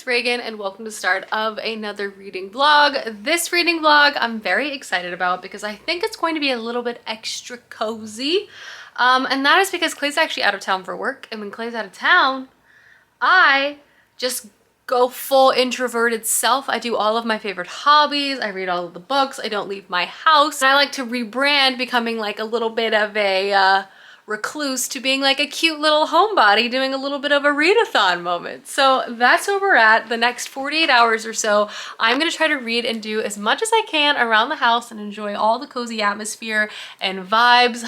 Reagan and welcome to the start of another reading vlog. This reading vlog I'm very excited about because I think it's going to be a little bit extra cozy. And that is because Clay's actually out of town for work, and when Clay's out of town, I just go full introverted self. I do all of my favorite hobbies. I read all of the books. I don't leave my house. And I like to rebrand, becoming like a little bit of a recluse to being like a cute little homebody doing a little bit of a read-a-thon moment. So that's where we're at. The next 48 hours or so, I'm gonna try to read and do as much as I can around the house and enjoy all the cozy atmosphere and vibes.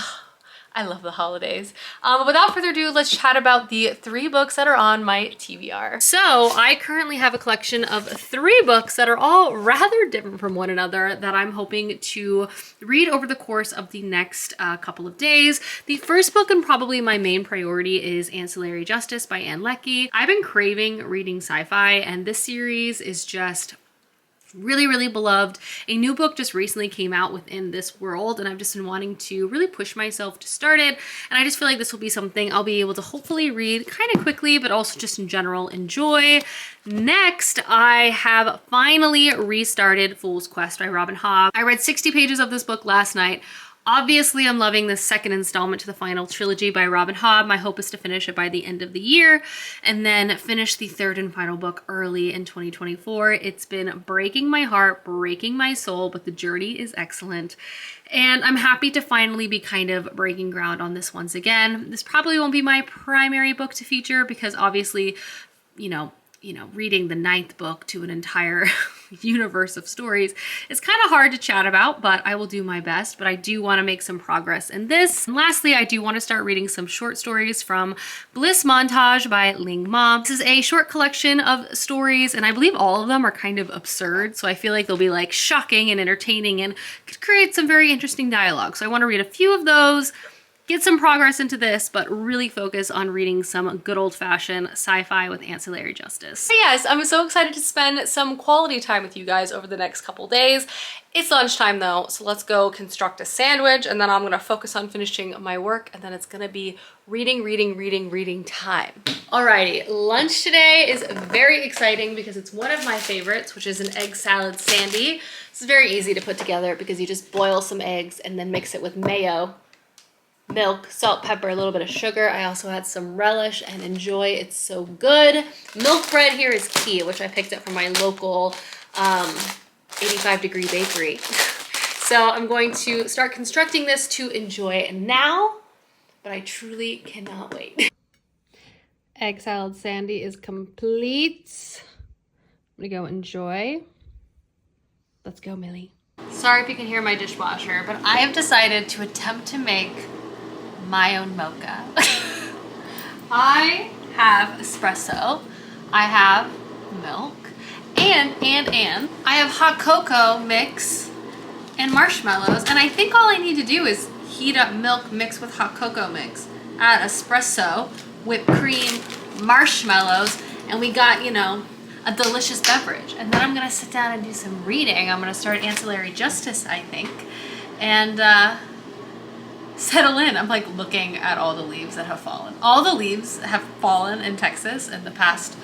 I love the holidays. But without further ado, let's chat about the 3 books that are on my TBR. So I currently have a collection of 3 books that are all rather different from one another that I'm hoping to read over the course of the next couple of days. The first book, and probably my main priority, is Ancillary Justice by Ann Leckie. I've been craving reading sci-fi, and this series is just really beloved. A new book just recently came out within this world, and I've just been wanting to really push myself to start it, and I just feel like this will be something I'll be able to hopefully read kind of quickly, but also just in general enjoy. Next, I have finally restarted Fool's Quest by Robin Hobb. I read 60 pages of this book last night. Obviously, I'm loving the second installment to the final trilogy by Robin Hobb. My hope is to finish it by the end of the year and then finish the 3rd and final book early in 2024. It's been breaking my heart, breaking my soul, but the journey is excellent. And I'm happy to finally be kind of breaking ground on this once again. This probably won't be my primary book to feature because obviously, you know, reading the 9th book to an entire universe of stories is kind of hard to chat about, but I will do my best. But I do want to make some progress in this. And lastly, I do want to start reading some short stories from Bliss Montage by Ling Ma. This is a short collection of stories, and I believe all of them are kind of absurd. So I feel like they'll be like shocking and entertaining and could create some very interesting dialogue. So I want to read a few of those, get some progress into this, but really focus on reading some good old-fashioned sci-fi with Ancillary Justice. But yes, I'm so excited to spend some quality time with you guys over the next couple days. It's lunchtime though, so let's go construct a sandwich, and then I'm gonna focus on finishing my work, and then it's gonna be reading time. Alrighty, lunch today is very exciting because it's one of my favorites, which is an egg salad sandy. It's very easy to put together because you just boil some eggs and then mix it with mayo, milk, salt, pepper, a little bit of sugar. I also had some relish, and enjoy. It's so good. Milk bread here is key, which I picked up from my local 85-degree bakery. So I'm going to start constructing this to enjoy now, but I truly cannot wait. Egg salad sandy is complete. I'm gonna go enjoy. Let's go, Millie. Sorry if you can hear my dishwasher, but I have decided to attempt to make my own mocha. I have espresso, I have milk, and I have hot cocoa mix and marshmallows, and I think all I need to do is heat up milk mixed with hot cocoa mix, add espresso, whipped cream, marshmallows, and we got, you know, a delicious beverage. And then I'm gonna sit down and do some reading. I'm gonna start Ancillary Justice, I think, and settle in. I'm like looking at all the leaves that have fallen. All the leaves have fallen in Texas in the past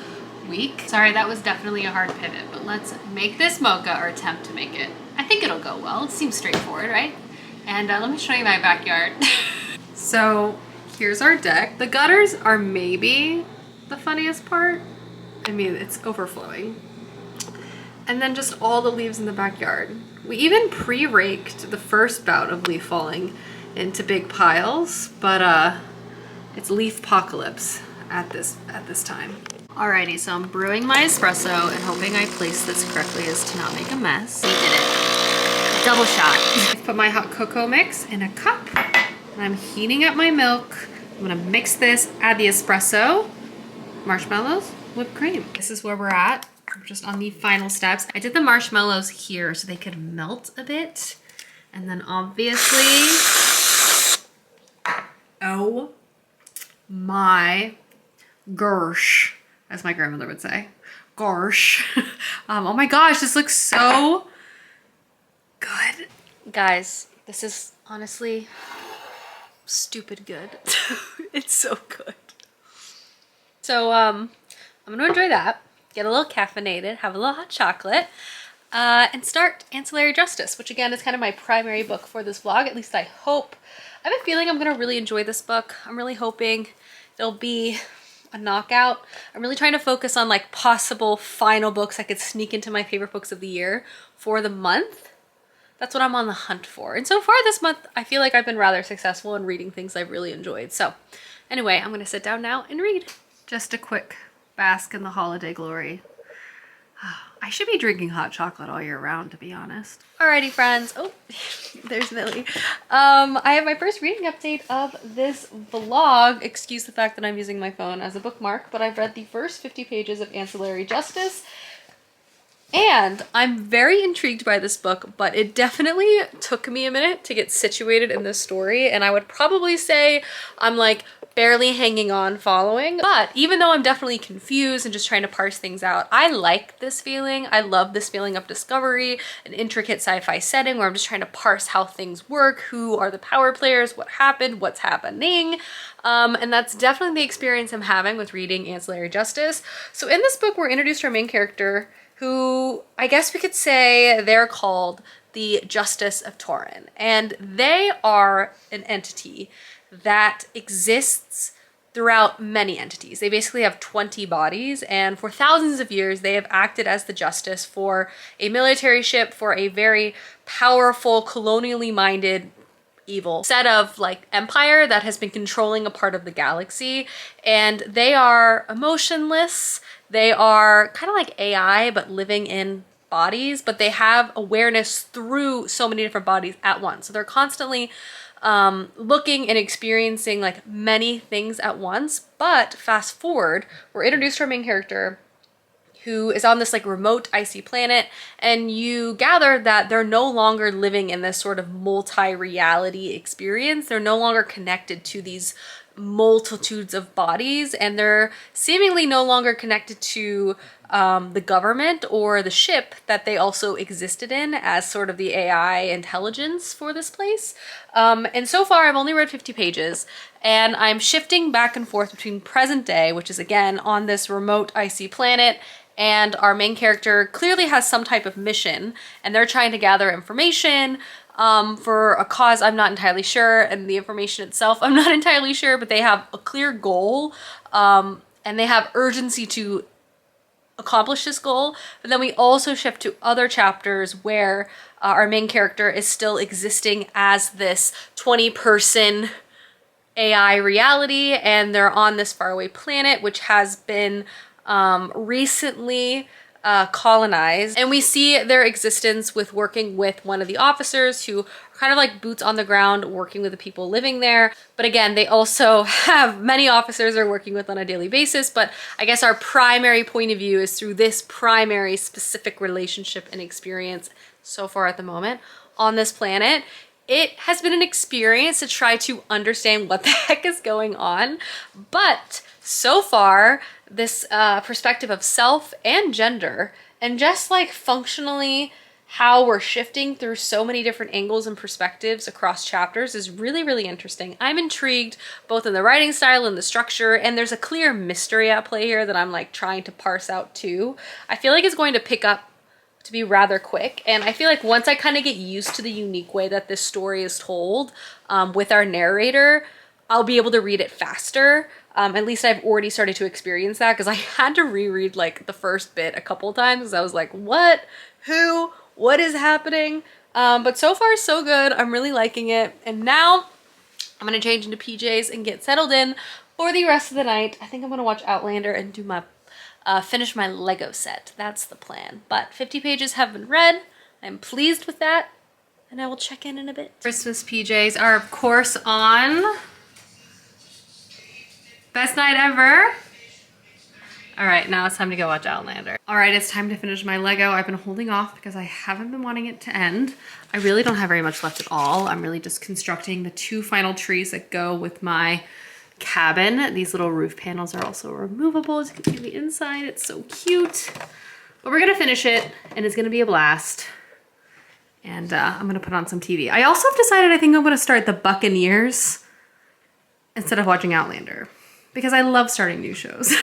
week. Sorry, that was definitely a hard pivot, but let's make this mocha, or attempt to make it. I think it'll go well. It seems straightforward, right? And let me show you my backyard. So here's our deck. The gutters are maybe the funniest part. I mean, it's overflowing. And then just all the leaves in the backyard. We even pre-raked the first bout of leaf falling into big piles, but it's leaf apocalypse at this time. Alrighty, so I'm brewing my espresso and hoping I place this correctly as to not make a mess. We did it. Double shot. I've put my hot cocoa mix in a cup, and I'm heating up my milk. I'm gonna mix this, add the espresso, marshmallows, whipped cream. This is where we're at. We're just on the final steps. I did the marshmallows here so they could melt a bit, and then obviously, oh my gosh, as my grandmother would say, gosh. Oh my gosh, this looks so good. Guys, this is honestly stupid good. It's so good. So I'm gonna enjoy that. get a little caffeinated, have a little hot chocolate, and start Ancillary Justice, which again is kind of my primary book for this vlog, at least I hope. I have a feeling I'm gonna really enjoy this book. I'm really hoping it'll be a knockout. I'm really trying to focus on like possible final books I could sneak into my favorite books of the year for the month. That's what I'm on the hunt for. And so far this month, I feel like I've been rather successful in reading things I've really enjoyed. So anyway, I'm gonna sit down now and read. Just a quick bask in the holiday glory. I should be drinking hot chocolate all year round, to be honest. Alrighty, friends. Oh, there's Millie. I have my first reading update of this vlog. Excuse the fact that I'm using my phone as a bookmark, but I've read the first 50 pages of Ancillary Justice. And I'm very intrigued by this book, but it definitely took me a minute to get situated in this story. And I would probably say I'm like barely hanging on following. But even though I'm definitely confused and just trying to parse things out, I like this feeling. I love this feeling of discovery, an intricate sci-fi setting where I'm just trying to parse how things work, who are the power players, what happened, what's happening. And that's definitely the experience I'm having with reading Ancillary Justice. So in this book, we're introduced to our main character, who I guess we could say they're called the Justice of Torin. And they are an entity that exists throughout many entities. They basically have 20 bodies, and for thousands of years they have acted as the justice for a military ship, for a very powerful, colonially minded evil set of like empire that has been controlling a part of the galaxy. And they are emotionless. They are kind of like AI, but living in bodies, but they have awareness through so many different bodies at once. So they're constantly looking and experiencing like many things at once. But fast forward, we're introduced to our main character, who is on this like remote icy planet, and you gather that they're no longer living in this sort of multi-reality experience. They're no longer connected to these multitudes of bodies, and they're seemingly no longer connected to the government or the ship that they also existed in as sort of the AI intelligence for this place. And so far I've only read 50 pages, and I'm shifting back and forth between present day, which is again on this remote icy planet, and our main character clearly has some type of mission, and they're trying to gather information for a cause I'm not entirely sure, and the information itself I'm not entirely sure, but they have a clear goal, and they have urgency to accomplish this goal. But then we also shift to other chapters where our main character is still existing as this 20-person AI reality, and they're on this faraway planet which has been recently colonized, and we see their existence with working with one of the officers who are kind of like boots on the ground working with the people living there. But again, they also have many officers they're working with on a daily basis, but I guess our primary point of view is through this primary specific relationship and experience so far at the moment on this planet. It has been an experience to try to understand what the heck is going on, but so far this perspective of self and gender, and just like functionally how we're shifting through so many different angles and perspectives across chapters is really, really interesting. I'm intrigued both in the writing style and the structure, and there's a clear mystery at play here that I'm like trying to parse out too. I feel like it's going to pick up to be rather quick, and I feel like once I kind of get used to the unique way that this story is told with our narrator, I'll be able to read it faster. At least I've already started to experience that, because I had to reread like the first bit a couple times because I was like, what? Who? What is happening? But so far so good. I'm really liking it. And now I'm gonna change into PJs and get settled in for the rest of the night. I think I'm gonna watch Outlander and do my finish my Lego set. That's the plan. But 50 pages have been read. I'm pleased with that, and I will check in a bit. Christmas PJs are of course on. Best night ever. All right, now it's time to go watch Outlander. All right, it's time to finish my Lego. I've been holding off because I haven't been wanting it to end. I really don't have very much left at all. I'm really just constructing the 2 final trees that go with my cabin. These little roof panels are also removable. As you can see the inside, it's so cute. But we're gonna finish it, and it's gonna be a blast. And I'm gonna put on some TV. I also have decided I think I'm gonna start The Buccaneers instead of watching Outlander, because I love starting new shows.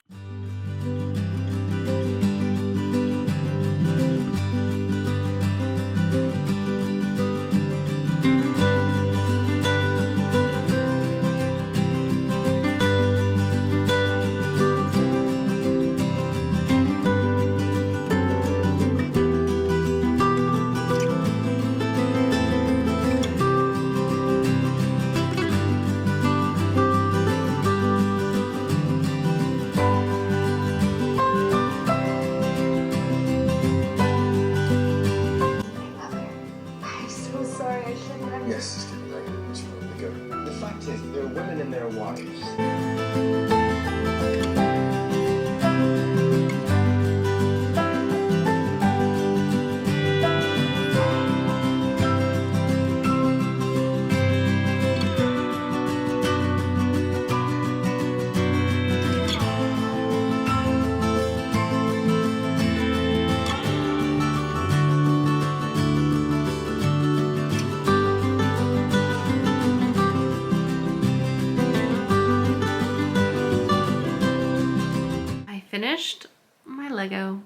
Lego.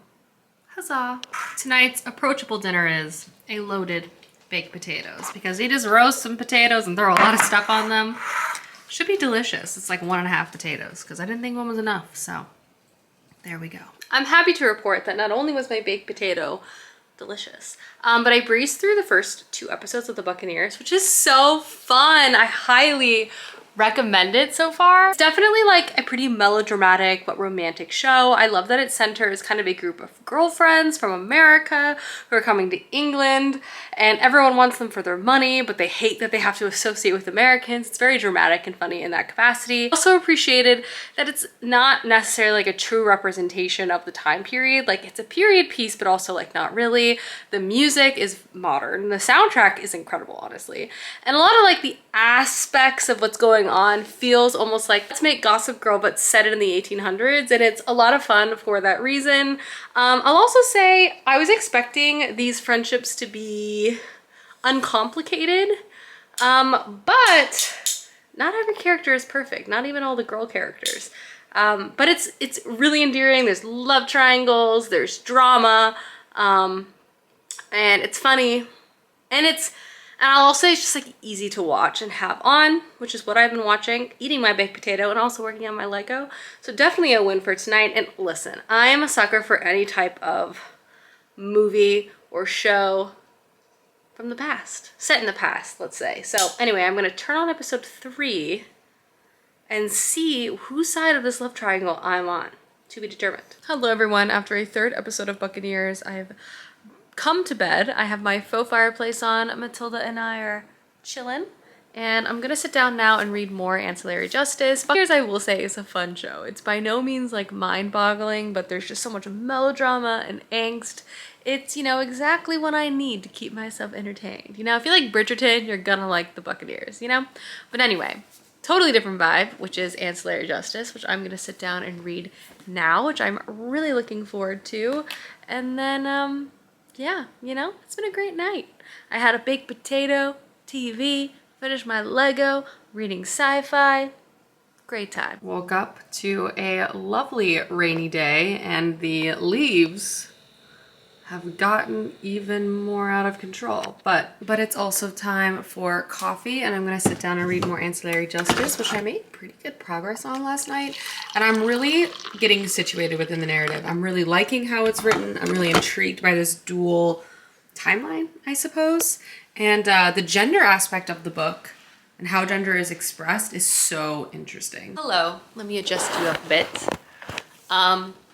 Huzzah. Tonight's approachable dinner is a loaded baked potatoes because you just roast some potatoes and throw a lot of stuff on them. Should be delicious. It's like 1.5 potatoes because I didn't think one was enough, so there we go. I'm happy to report that not only was my baked potato delicious, but I breezed through the first 2 episodes of The Buccaneers, which is so fun. I highly recommend it so far. It's definitely like a pretty melodramatic but romantic show. I love that it centers kind of a group of girlfriends from America who are coming to England, and everyone wants them for their money, but they hate that they have to associate with Americans. It's very dramatic and funny in that capacity. Also appreciated that it's not necessarily like a true representation of the time period. Like, it's a period piece, but also like not really. The music is modern. The soundtrack is incredible, honestly. And a lot of like the aspects of what's going on feels almost like let's make Gossip Girl but set it in the 1800s, and it's a lot of fun for that reason. I'll also say I was expecting these friendships to be uncomplicated, but not every character is perfect, not even all the girl characters. But it's really endearing. There's love triangles, there's drama, and it's funny, and I'll also say it's just like easy to watch and have on, which is what I've been watching, eating my baked potato and also working on my Lego. So definitely a win for tonight. And listen, I am a sucker for any type of movie or show from the past, set in the past, let's say. So anyway, I'm gonna turn on episode 3 and see whose side of this love triangle I'm on. To be determined. Hello everyone, after a 3rd episode of Buccaneers, I've come to bed. I have my faux fireplace on. Matilda and I are chilling, and I'm gonna sit down now and read more Ancillary Justice. Buccaneers, I will say, is a fun show. It's by no means like mind-boggling, but there's just so much melodrama and angst. It's, you know, exactly what I need to keep myself entertained. You know, if you like Bridgerton, you're gonna like The Buccaneers, you know? But anyway, totally different vibe, which is Ancillary Justice, which I'm gonna sit down and read now, which I'm really looking forward to. And then, yeah, you know, it's been a great night. I had a baked potato, TV, finished my Lego, reading sci-fi. Great time. Woke up to a lovely rainy day, and the leaves have gotten even more out of control. But it's also time for coffee, and I'm gonna sit down and read more Ancillary Justice, which I made pretty good progress on last night. And I'm really getting situated within the narrative. I'm really liking how it's written. I'm really intrigued by this dual timeline, I suppose. And the gender aspect of the book and how gender is expressed is so interesting. Hello, let me adjust you a bit.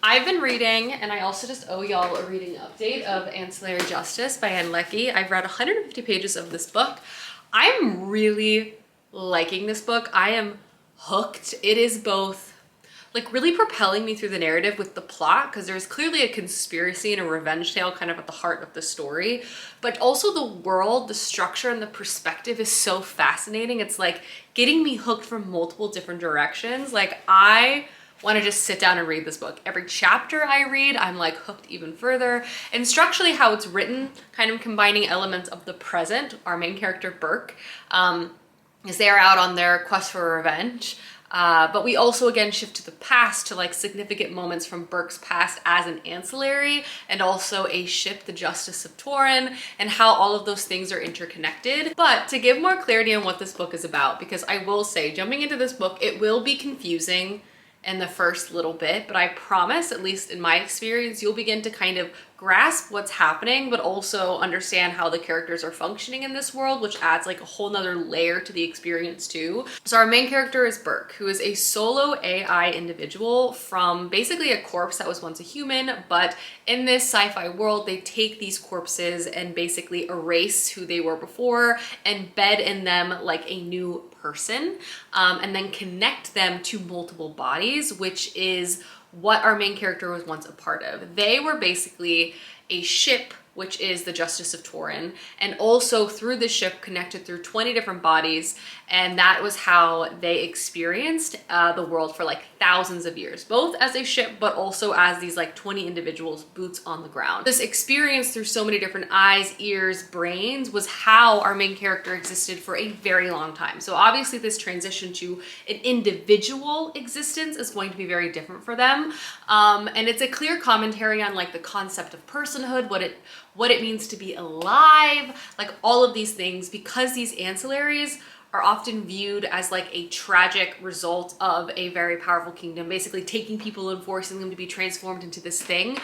I've been reading, and I also just owe y'all a reading update of Ancillary Justice by Ann Leckie. I've read 150 pages of this book. I'm really liking this book. I am hooked. It is both like really propelling me through the narrative with the plot, because there's clearly a conspiracy and a revenge tale kind of at the heart of the story, but also the world, the structure, and the perspective is so fascinating. It's like getting me hooked from multiple different directions. Like, I want to just sit down and read this book. Every chapter I read, I'm like hooked even further. And structurally, how it's written, kind of combining elements of the present. Our main character, Burke, is they are out on their quest for revenge. But we also again shift to the past, to like significant moments from Burke's past as an ancillary, and also a ship, the Justice of Torin, and how all of those things are interconnected. But to give more clarity on what this book is about, because I will say, jumping into this book, it will be confusing in the first little bit, but I promise, at least in my experience, you'll begin to kind of grasp what's happening, but also understand how the characters are functioning in this world, which adds like a whole nother layer to the experience too. So our main character is Burke, who is a solo AI individual from basically a corpse that was once a human, but in this sci-fi world, they take these corpses and basically erase who they were before and bed in them like a new person, and then connect them to multiple bodies, which is what our main character was once a part of. They were basically a ship which is the Justice of Torin, and also through the ship connected through 20 different bodies, and that was how they experienced the world for like thousands of years, both as a ship but also as these like 20 individuals, boots on the ground. This experience through so many different eyes, ears, brains was how our main character existed for a very long time. So obviously this transition to an individual existence is going to be very different for them, and it's a clear commentary on like the concept of personhood, what it means to be alive, like all of these things, because these ancillaries are often viewed as like a tragic result of a very powerful kingdom, basically taking people and forcing them to be transformed into this thing.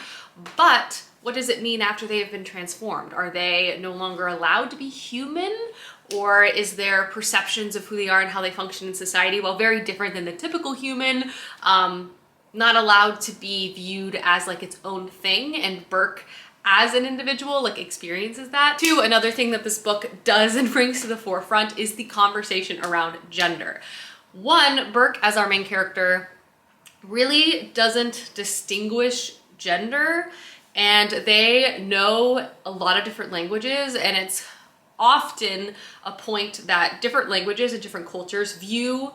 But what does it mean after they have been transformed? Are they no longer allowed to be human? Or is their perceptions of who they are and how they function in society, well, very different than the typical human, not allowed to be viewed as like its own thing? And Burke, as an individual, like experiences that. Two, another thing that this book does and brings to the forefront is the conversation around gender. One, Burke, as our main character, really doesn't distinguish gender, and they know a lot of different languages, and it's often a point that different languages and different cultures view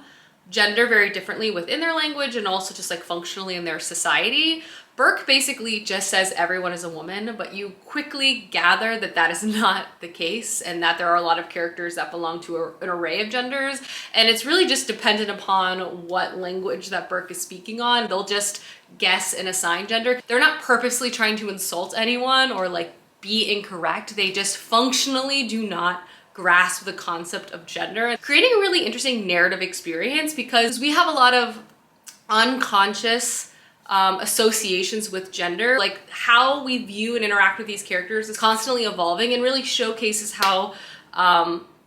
gender very differently within their language and also just like functionally in their society. Burke basically just says everyone is a woman, but you quickly gather that that is not the case, and that there are a lot of characters that belong to an array of genders, and it's really just dependent upon what language that Burke is speaking on. They'll just guess and assign gender. They're not purposely trying to insult anyone or like be incorrect. They just functionally do not grasp the concept of gender, creating a really interesting narrative experience because we have a lot of unconscious associations with gender. Like how we view and interact with these characters is constantly evolving and really showcases how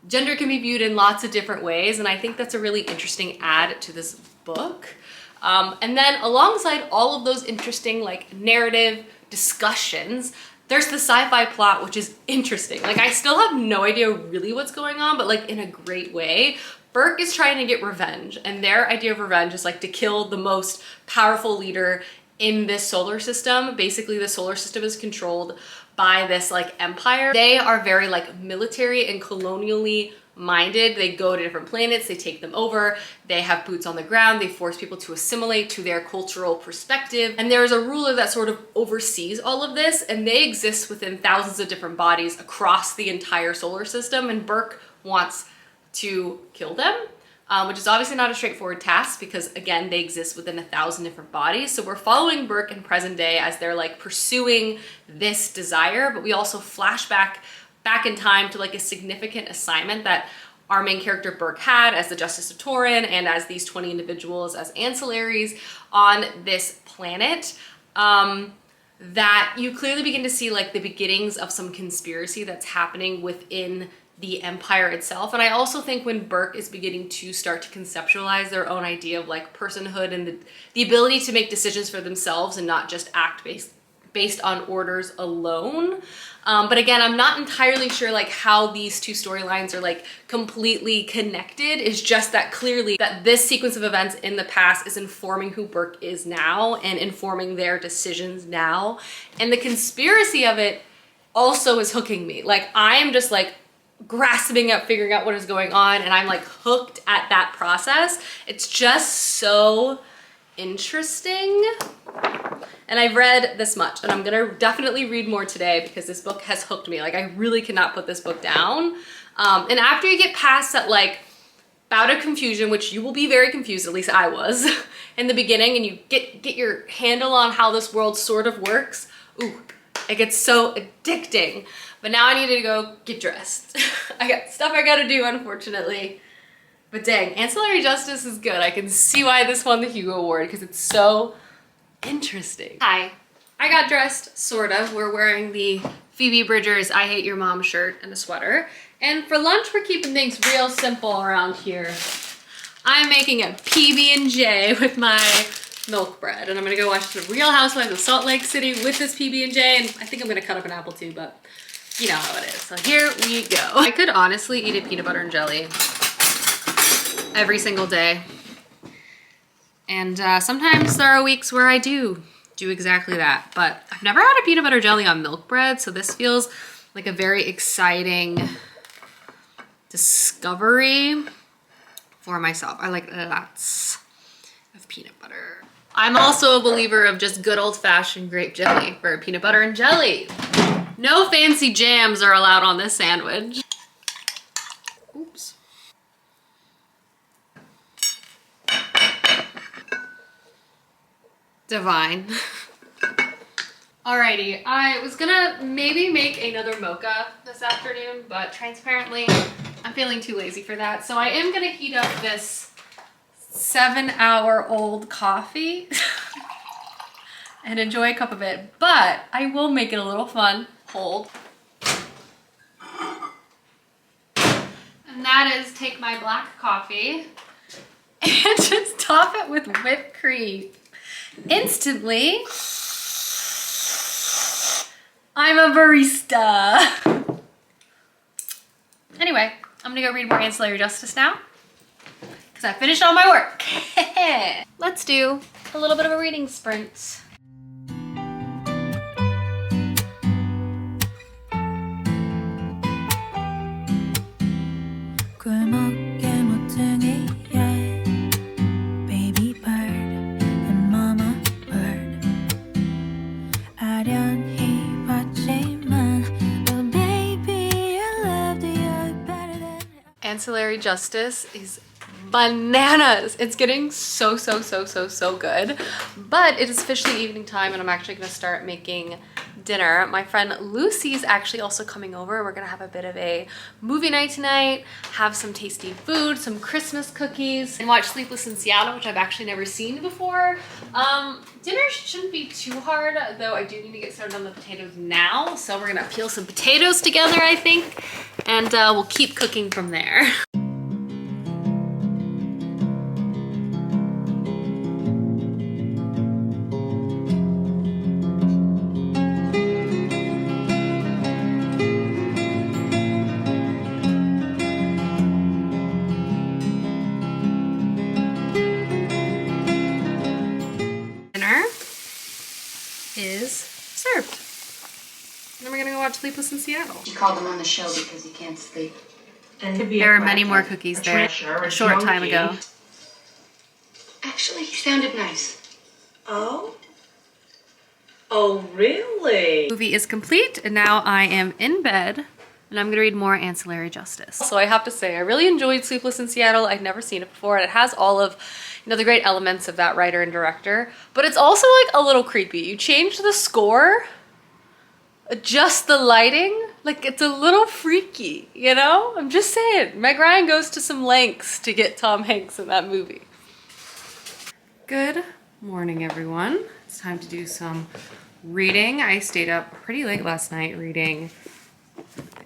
gender can be viewed in lots of different ways. And I think that's a really interesting add to this book. And then alongside all of those interesting like narrative discussions, there's the sci-fi plot, which is interesting. Like I still have no idea really what's going on, but like in a great way. Burke is trying to get revenge, and their idea of revenge is like to kill the most powerful leader in this solar system. Basically, the solar system is controlled by this like empire. They are very like military and colonially minded. They go to different planets, they take them over, they have boots on the ground, they force people to assimilate to their cultural perspective. And there is a ruler that sort of oversees all of this, and they exist within thousands of different bodies across the entire solar system, and Burke wants to kill them, which is obviously not a straightforward task because again, they exist within 1,000 different bodies. So we're following Burke in present day as they're like pursuing this desire, but we also flash back in time to like a significant assignment that our main character Burke had as the Justice of Torin and as these 20 individuals as ancillaries on this planet, that you clearly begin to see like the beginnings of some conspiracy that's happening within the empire itself. And I also think when Burke is beginning to start to conceptualize their own idea of like personhood and the ability to make decisions for themselves and not just act based on orders alone. But again, I'm not entirely sure like how these two storylines are like completely connected. It's just that clearly that this sequence of events in the past is informing who Burke is now and informing their decisions now. And the conspiracy of it also is hooking me. Like I am just like grasping at figuring out what is going on, and I'm like hooked at that process. It's just so interesting. And I've read this much, and I'm gonna definitely read more today because this book has hooked me. Like I really cannot put this book down. And after you get past that like bout of confusion, which you will be very confused, at least I was in the beginning, and you get your handle on how this world sort of works, ooh, it gets so addicting. But now I need to go get dressed. I got stuff I gotta do, unfortunately. But dang, Ancillary Justice is good. I can see why this won the Hugo Award because it's so interesting. Hi, I got dressed, sort of. We're wearing the Phoebe Bridgers I Hate Your Mom shirt and a sweater. And for lunch, we're keeping things real simple around here. I'm making a PB&J with my milk bread, and I'm gonna go watch the Real Housewives of Salt Lake City with this PB&J, and I think I'm gonna cut up an apple too, but you know how it is. So here we go. I could honestly eat a peanut butter and jelly every single day. And sometimes there are weeks where I do do exactly that. But I've never had a peanut butter jelly on milk bread, so this feels like a very exciting discovery for myself. I like lots of peanut butter. I'm also a believer of just good old-fashioned grape jelly for peanut butter and jelly. No fancy jams are allowed on this sandwich. Oops. Divine. Alrighty, I was gonna maybe make another mocha this afternoon, but transparently, I'm feeling too lazy for that. So I am gonna heat up this 7-hour-old coffee and enjoy a cup of it, but I will make it a little fun. Hold. And that is take my black coffee and just top it with whipped cream. Instantly, I'm a barista. Anyway, I'm gonna go read more Ancillary Justice now because I finished all my work. Let's do a little bit of a reading sprint. Ancillary Justice is bananas. It's getting so good. But it is officially evening time and I'm actually gonna start making dinner. My friend Lucy's actually also coming over. We're gonna have a bit of a movie night tonight, have some tasty food, some Christmas cookies, and watch Sleepless in Seattle, which I've actually never seen before. Dinner shouldn't be too hard, though I do need to get started on the potatoes now. So we're gonna peel some potatoes together, I think, and we'll keep cooking from there. Dinner is served. And then we're gonna go watch Sleepless in Seattle. You called him on the show because he can't sleep. And there are many more cookies there a short time ago. Actually, he sounded nice. Oh? Oh, really? The movie is complete and now I am in bed and I'm gonna read more Ancillary Justice. So I have to say, I really enjoyed Sleepless in Seattle. I'd never seen it before and it has all of, you know, the great elements of that writer and director, but it's also like a little creepy. You change the score, adjust the lighting, like it's a little freaky, you know? I'm just saying, Meg Ryan goes to some lengths to get Tom Hanks in that movie. Good morning, everyone. It's time to do some reading. I stayed up pretty late last night reading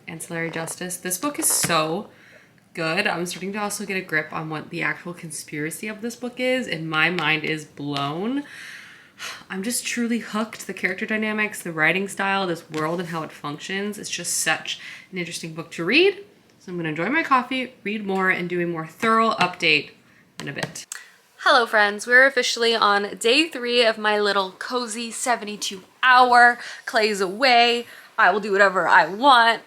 Ancillary Justice. This book is so good. I'm starting to also get a grip on what the actual conspiracy of this book is, and my mind is blown. I'm just truly hooked. The character dynamics, the writing style, this world and how it functions. It's just such an interesting book to read. So I'm gonna enjoy my coffee, read more, and do a more thorough update in a bit. Hello friends, we're officially on day 3 of my little cozy 72-hour Clay's away, I will do whatever I want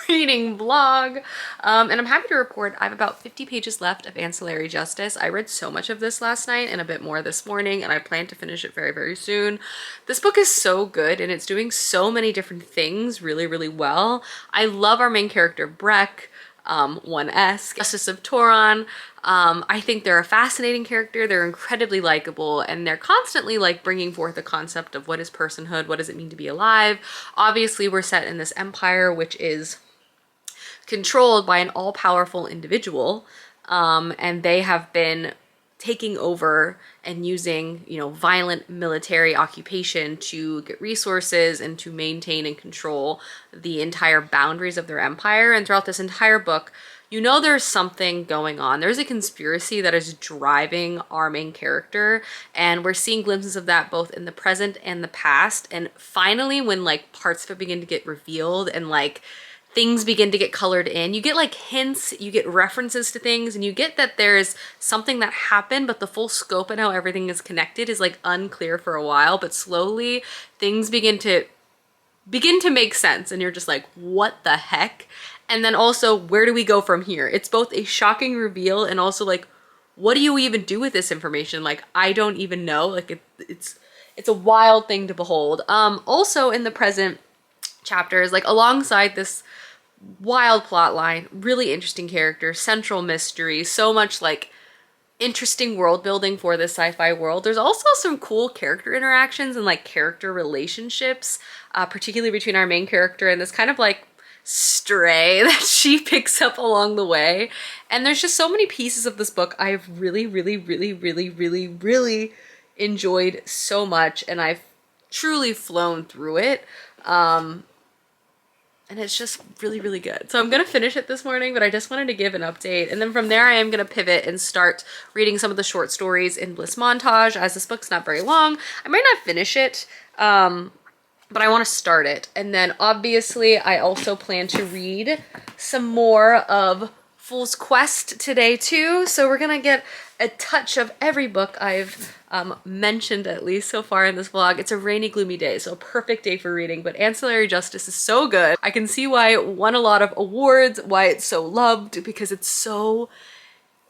reading vlog. And I'm happy to report I have about 50 pages left of Ancillary Justice. I read so much of this last night and a bit more this morning, and I plan to finish it very soon. This book is so good and it's doing so many different things really well. I love our main character Breck, 1S, Justice of Toron. I think they're a fascinating character. They're incredibly likable and they're constantly like bringing forth the concept of what is personhood, what does it mean to be alive. Obviously we're set in this empire which is controlled by an all-powerful individual, and they have been taking over and using, you know, violent military occupation to get resources and to maintain and control the entire boundaries of their empire. And throughout this entire book, you know there's something going on. There's a conspiracy that is driving our main character, and we're seeing glimpses of that both in the present and the past. And finally, when like parts of it begin to get revealed and like things begin to get colored in. You get like hints, you get references to things, and you get that there's something that happened, but the full scope and how everything is connected is like unclear for a while, but slowly things begin to make sense, and you're just like, what the heck? And then also, where do we go from here? It's both a shocking reveal and also like, what do you even do with this information? Like, I don't even know. Like, it's a wild thing to behold. Also in the present chapters, like alongside this wild plot line, really interesting characters, central mystery, so much like interesting world building for this sci-fi world. There's also some cool character interactions and like character relationships, particularly between our main character and this kind of like stray that she picks up along the way. And there's just so many pieces of this book I've really enjoyed so much, and I've truly flown through it. And it's just really good. So I'm gonna finish it this morning, but I just wanted to give an update. And then from there, I am gonna pivot and start reading some of the short stories in Bliss Montage, as this book's not very long. I might not finish it, but I wanna start it. And then obviously, I also plan to read some more of Fool's Quest today too. So we're gonna get a touch of every book I've mentioned at least so far in this vlog. It's a rainy, gloomy day, so a perfect day for reading, but Ancillary Justice is so good. I can see why it won a lot of awards, why it's so loved, because it's so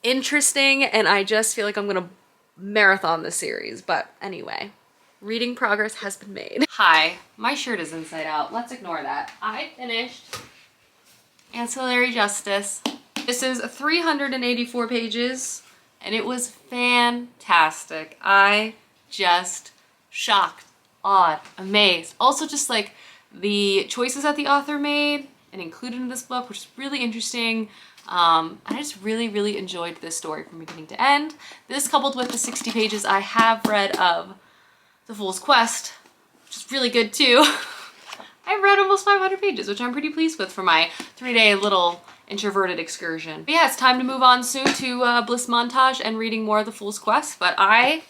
interesting, and I just feel like I'm gonna marathon this series. But anyway, reading progress has been made. Hi, my shirt is inside out. Let's ignore that. I finished Ancillary Justice. This is 384 pages. And it was fantastic. I just shocked, awed, amazed. Also just like the choices that the author made and included in this book, which is really interesting. And I just really enjoyed this story from beginning to end. This coupled with the 60 pages I have read of The Fool's Quest, which is really good too. I've read almost 500 pages, which I'm pretty pleased with for my 3-day little introverted excursion. But yeah, it's time to move on soon to Bliss Montage and reading more of The Fool's Quest, but I'm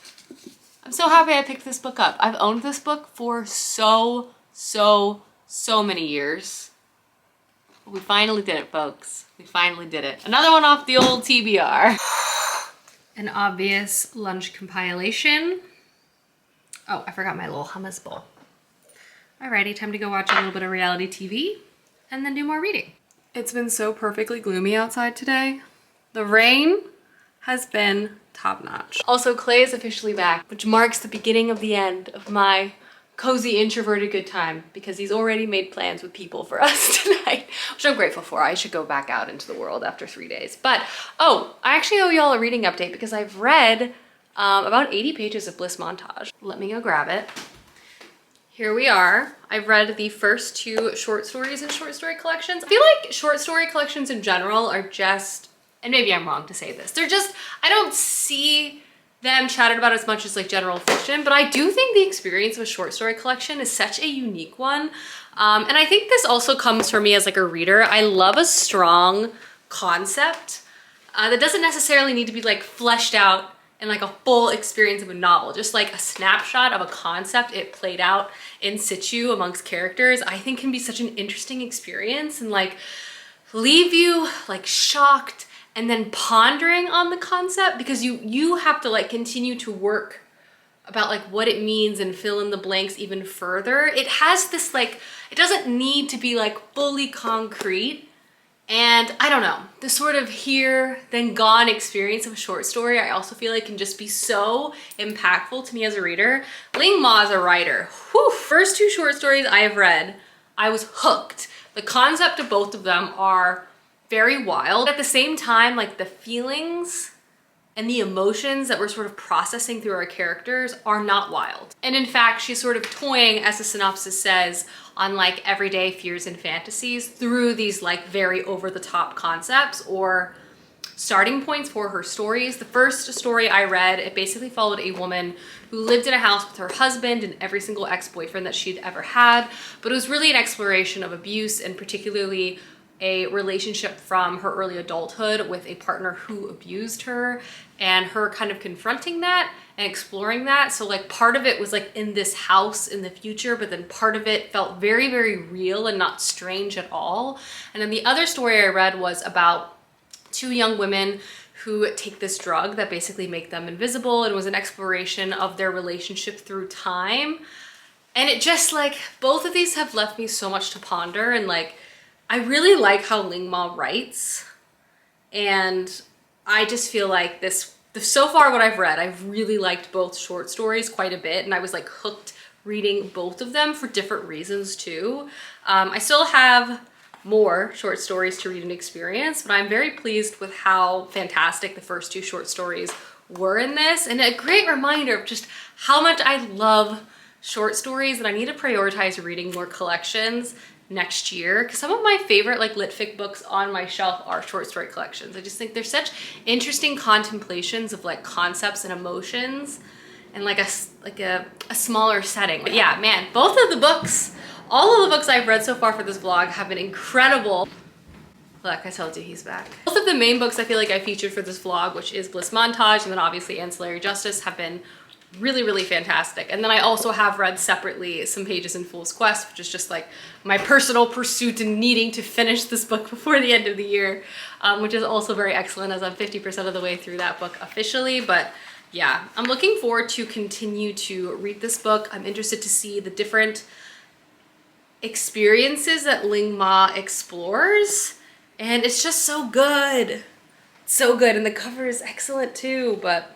so happy I picked this book up. I've owned this book for so many years. We finally did it, folks. We finally did it. Another one off the old TBR. An obvious lunch compilation. Oh, I forgot my little hummus bowl. Alrighty, time to go watch a little bit of reality TV and then do more reading. It's been so perfectly gloomy outside today. The rain has been top-notch. Also, Clay is officially back, which marks the beginning of the end of my cozy introverted good time, because he's already made plans with people for us tonight, which I'm grateful for. I should go back out into the world after 3 days. But, oh, I actually owe y'all a reading update because I've read about 80 pages of Bliss Montage. Let me go grab it. Here we are. I've read the first 2 short stories in short story collections. I feel like short story collections in general are just, and maybe I'm wrong to say this, they're just, I don't see them chatted about as much as like general fiction, but I do think the experience of a short story collection is such a unique one. And I think this also comes from me as like a reader. I love a strong concept that doesn't necessarily need to be like fleshed out and like a full experience of a novel, just like a snapshot of a concept it played out in situ amongst characters, I think can be such an interesting experience and like leave you like shocked and then pondering on the concept, because you have to like continue to work about like what it means and fill in the blanks even further. It has this like, it doesn't need to be like fully concrete. And I don't know, the sort of here then gone experience of a short story, I also feel like can just be so impactful to me as a reader. Ling Ma is a writer. Whew. First 2 short stories I have read, I was hooked. The concept of both of them are very wild. At the same time, like the feelings and the emotions that we're sort of processing through our characters are not wild. And in fact, she's sort of toying, as the synopsis says, on like everyday fears and fantasies through these like very over-the-top concepts or starting points for her stories. The first story I read, it basically followed a woman who lived in a house with her husband and every single ex-boyfriend that she'd ever had, but it was really an exploration of abuse and particularly a relationship from her early adulthood with a partner who abused her, and her kind of confronting that and exploring that. So like part of it was like in this house in the future, but then part of it felt very, very real and not strange at all. And then the other story I read was about two young women who take this drug that basically make them invisible, and was an exploration of their relationship through time. And it just like, both of these have left me so much to ponder, and like, I really like how Ling Ma writes, and I just feel like so far what I've read, I've really liked both short stories quite a bit, and I was like hooked reading both of them for different reasons too. I still have more short stories to read and experience, but I'm very pleased with how fantastic the first two short stories were in this, and a great reminder of just how much I love short stories, and I need to prioritize reading more collections next year, because some of my favorite like lit fic books on my shelf are short story collections. I just think they're such interesting contemplations of like concepts and emotions, and like a smaller setting. But yeah, man, both of the books, all of the books I've read so far for this vlog have been incredible. Look, I told you he's back. Both of the main books I feel like I featured for this vlog, which is Bliss Montage and then obviously Ancillary Justice, have been really, really fantastic. And then I also have read separately Some Pages in Fool's Quest, which is just like my personal pursuit and needing to finish this book before the end of the year, which is also very excellent, as I'm 50% of the way through that book officially. But yeah, I'm looking forward to continue to read this book. I'm interested to see the different experiences that Ling Ma explores, and it's just so good. It's so good, and the cover is excellent too. But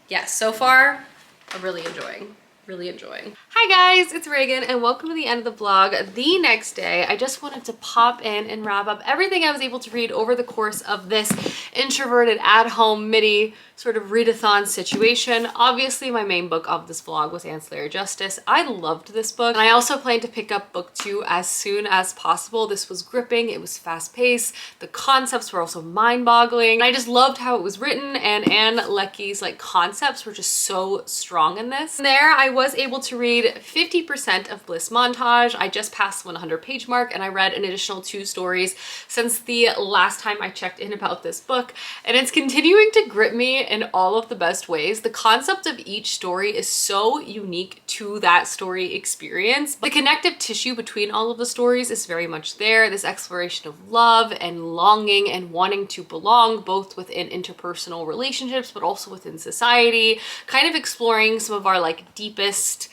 yeah, so far I'm really enjoying. Hi guys, it's Reagan, and welcome to the end of the vlog. The next day, I just wanted to pop in and wrap up everything I was able to read over the course of this introverted at-home midi sort of read-a-thon situation. Obviously, my main book of this vlog was Ancillary Justice. I loved this book, and I also plan to pick up book 2 as soon as possible. This was gripping, it was fast-paced, the concepts were also mind-boggling. I just loved how it was written, and Anne Leckie's like concepts were just so strong in this. And there, I was able to read 50% of Bliss Montage. I just passed the 100-page mark, and I read an additional 2 stories since the last time I checked in about this book, and it's continuing to grip me in all of the best ways. The concept of each story is so unique to that story experience. The connective tissue between all of the stories is very much there. This exploration of love and longing and wanting to belong, both within interpersonal relationships, but also within society, kind of exploring some of our like deepest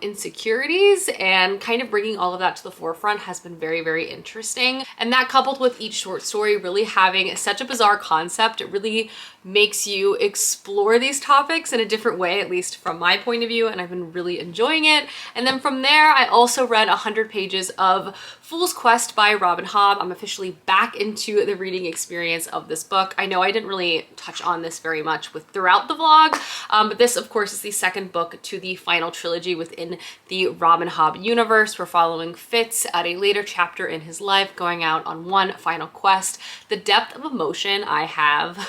insecurities, and kind of bringing all of that to the forefront has been very, very interesting. And that, coupled with each short story really having such a bizarre concept, it really makes you explore these topics in a different way, at least from my point of view, and I've been really enjoying it. And then from there, I also read 100 pages of Fool's Quest by Robin Hobb. I'm officially back into the reading experience of this book. I know I didn't really touch on this very much throughout the vlog, but this of course is the second book to the final trilogy within the Robin Hobb universe. We're following Fitz at a later chapter in his life, going out on one final quest. The depth of emotion I have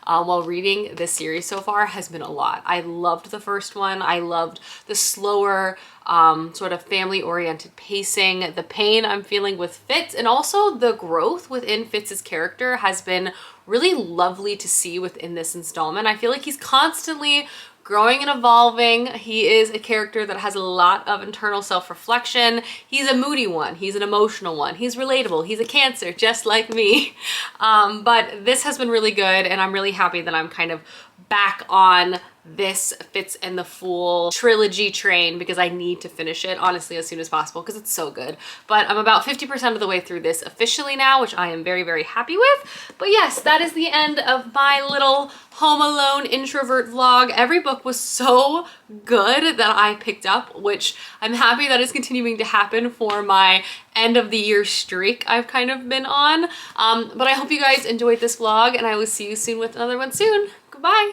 while reading this series so far has been a lot. I loved the first one. I loved the slower sort of family-oriented pacing, the pain I'm feeling with Fitz, and also the growth within Fitz's character has been really lovely to see within this installment. I feel like he's constantly growing and evolving. He is a character that has a lot of internal self-reflection. He's a moody one. He's an emotional one. He's relatable. He's a Cancer, just like me. But this has been really good, and I'm really happy that I'm kind of back on this Fitz and the Fool trilogy train, because I need to finish it honestly as soon as possible because it's so good. But I'm about 50% of the way through this officially now, which I am very, very happy with. But yes, that is the end of my little Home Alone introvert vlog. Every book was so good that I picked up, which I'm happy that is continuing to happen for my end of the year streak I've kind of been on. But I hope you guys enjoyed this vlog, and I will see you soon with another one soon. Goodbye.